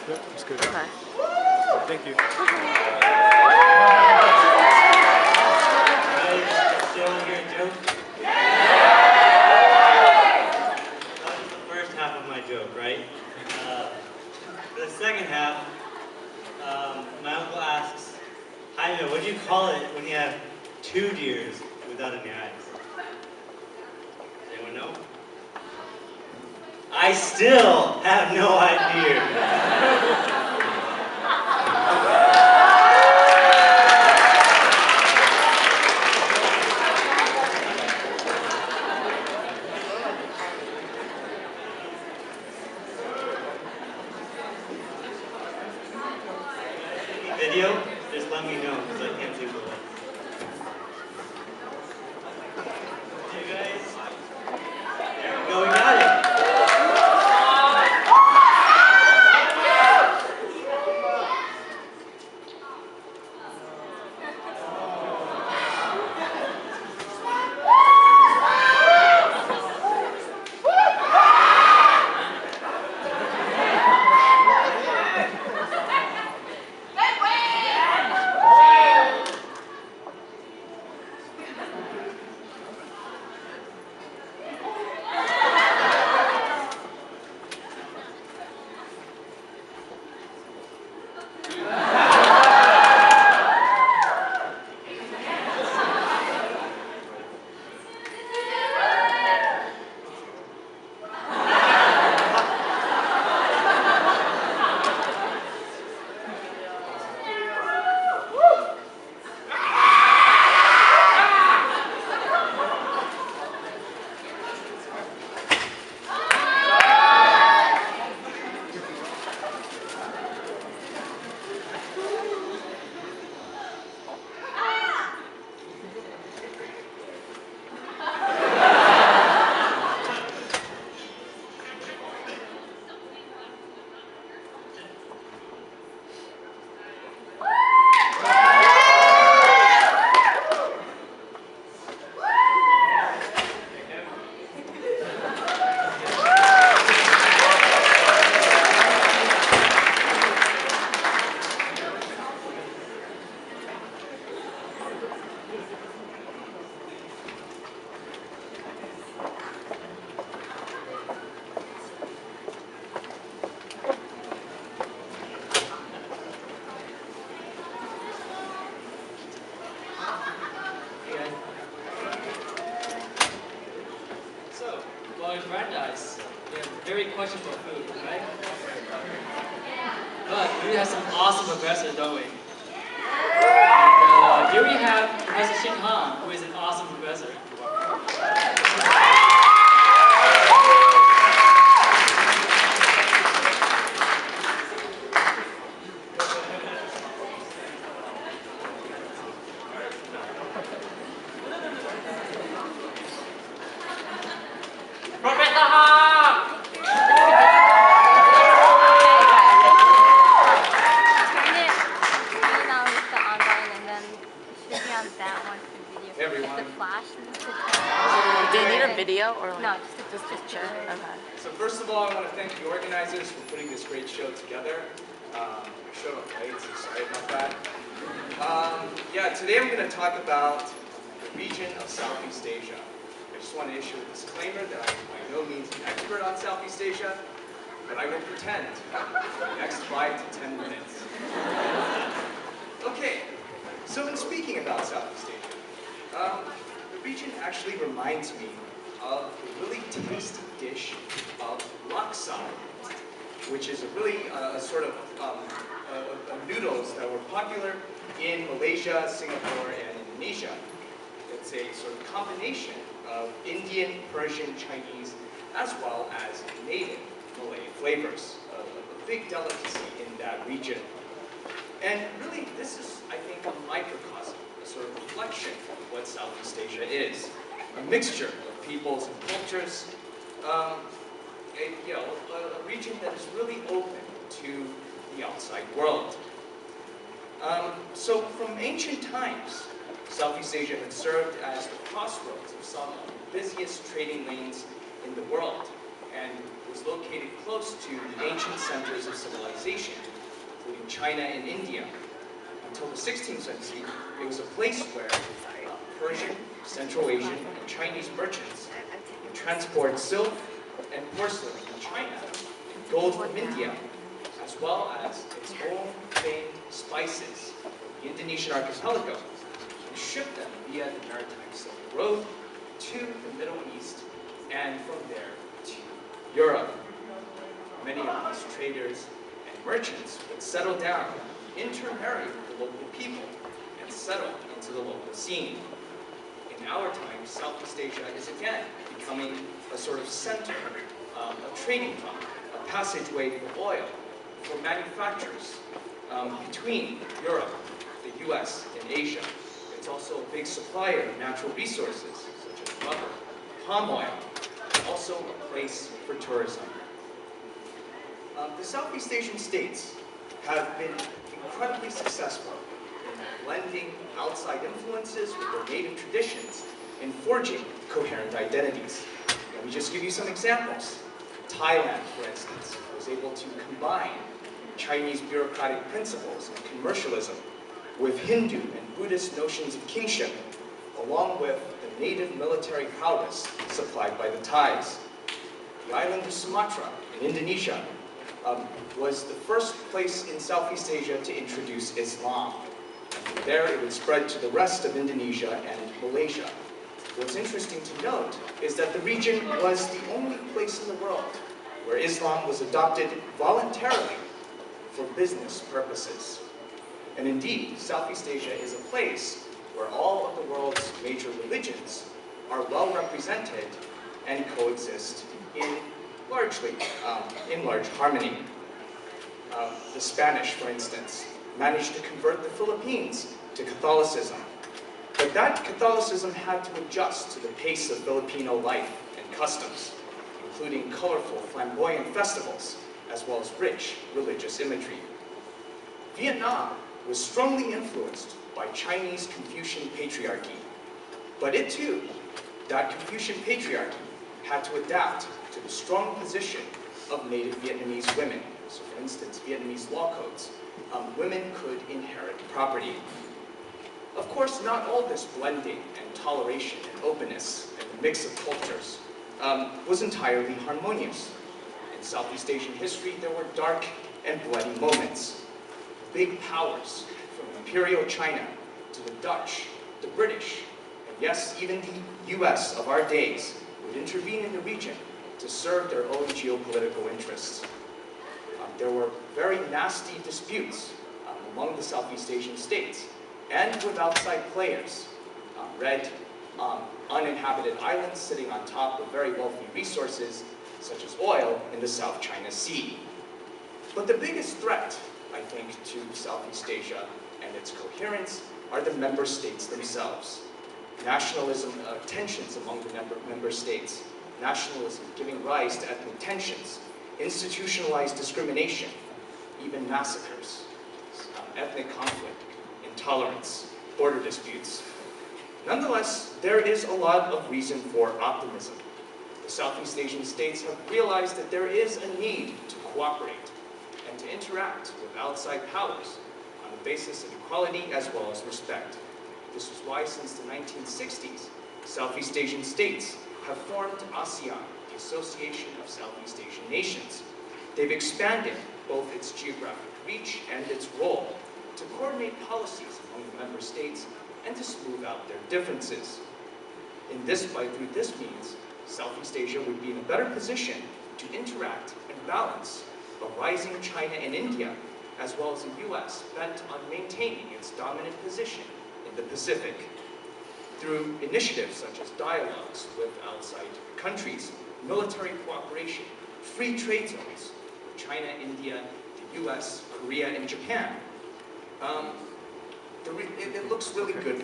Yep, it's good. Okay. Thank you. Still want to hear a joke? That was the first half of my joke, right? For the second half, my uncle asks, Jaime, what do you call it when you have two deers without any eyes? Does anyone know? I still have no idea. Video, just let me know because I can't see the lights. You guys, there we go, we got it. So, while in Brandeis, we have very questionable food, right? But we have some awesome professors, don't we? And, here we have Professor Shin Han, who is an awesome professor. Professor Han! Turn it green on with the on button and then it should be on that one for video. Hey, everyone. The flash needs to turn. Do you need a video or like No, just a picture? Okay. So first of all, I want to thank the organizers for putting this great show together. Show up late, so sorry about that. Yeah, today I'm going to talk about the region of Southeast Asia. I just want to issue a disclaimer that I'm by no means an expert on Southeast Asia, but I will pretend for the next 5 to 10 minutes. Okay, so in speaking about Southeast Asia, the region actually reminds me of a really tasty dish of laksa, which is a really sort of noodles that were popular in Malaysia, Singapore, and Indonesia. It's a sort of combination of Indian, Persian, Chinese, as well as native Malay flavors, a big delicacy in that region. And really, this is, I think, a microcosm, a sort of reflection of what Southeast Asia is. A mixture of peoples and cultures, a region that is really open to the outside world. So from ancient times, Southeast Asia had served as the crossroads of some of the busiest trading lanes in the world. and was located close to the ancient centers of civilization, including China and India. Until the 16th century, it was a place where Persian, Central Asian, and Chinese merchants would transport silk and porcelain from China, and gold from India, as well as its own famed spices, the Indonesian archipelago, and ship them via the maritime Silk Road to the Middle East, and from there to Europe. Many of these traders and merchants would settle down, intermarry with the local people, and settle into the local scene. In our time, Southeast Asia is again becoming a sort of center, a trading hub, a passageway for oil, for manufacturers between Europe, the US, and Asia. It's also a big supplier of natural resources, such as rubber, palm oil, and also a place for tourism. The Southeast Asian states have been incredibly successful in blending outside influences with their native traditions and forging coherent identities. Let me just give you some examples. Thailand, for instance, was able to combine Chinese bureaucratic principles and commercialism with Hindu and Buddhist notions of kingship, along with the native military prowess supplied by the Thais. The island of Sumatra in Indonesia was the first place in Southeast Asia to introduce Islam. And from there, it would spread to the rest of Indonesia and Malaysia. What's interesting to note is that the region was the only place in the world where Islam was adopted voluntarily for business purposes. And indeed, Southeast Asia is a place where all of the world's major religions are well represented and coexist in large harmony. The Spanish, for instance, managed to convert the Philippines to Catholicism. But that Catholicism had to adjust to the pace of Filipino life and customs, including colorful, flamboyant festivals, as well as rich religious imagery. Vietnam was strongly influenced by Chinese Confucian patriarchy. But it too, that Confucian patriarchy, had to adapt to the strong position of native Vietnamese women. So for instance, Vietnamese law codes, women could inherit property. Of course, not all this blending and toleration and openness and the mix of cultures was entirely harmonious. In Southeast Asian history, there were dark and bloody moments. Big powers, from Imperial China to the Dutch, the British, and yes, even the US of our days, would intervene in the region to serve their own geopolitical interests. There were very nasty disputes among the Southeast Asian states and with outside players. Red, uninhabited islands sitting on top of very wealthy resources, such as oil in the South China Sea. But the biggest threat, I think, to Southeast Asia and its coherence are the member states themselves. Nationalism, tensions among the member states, nationalism giving rise to ethnic tensions, institutionalized discrimination, even massacres, ethnic conflict, intolerance, border disputes. Nonetheless, there is a lot of reason for optimism. The Southeast Asian states have realized that there is a need to cooperate and to interact with outside powers on the basis of equality as well as respect. This is why since the 1960s, Southeast Asian states have formed ASEAN, the Association of Southeast Asian Nations. They've expanded both its geographic reach and its role to coordinate policies among the member states and to smooth out their differences. Through this means, Southeast Asia would be in a better position to interact and balance a rising China and India, as well as the US bent on maintaining its dominant position in the Pacific. Through initiatives such as dialogues with outside countries, military cooperation, free trade zones with China, India, the US, Korea, and Japan, it looks really good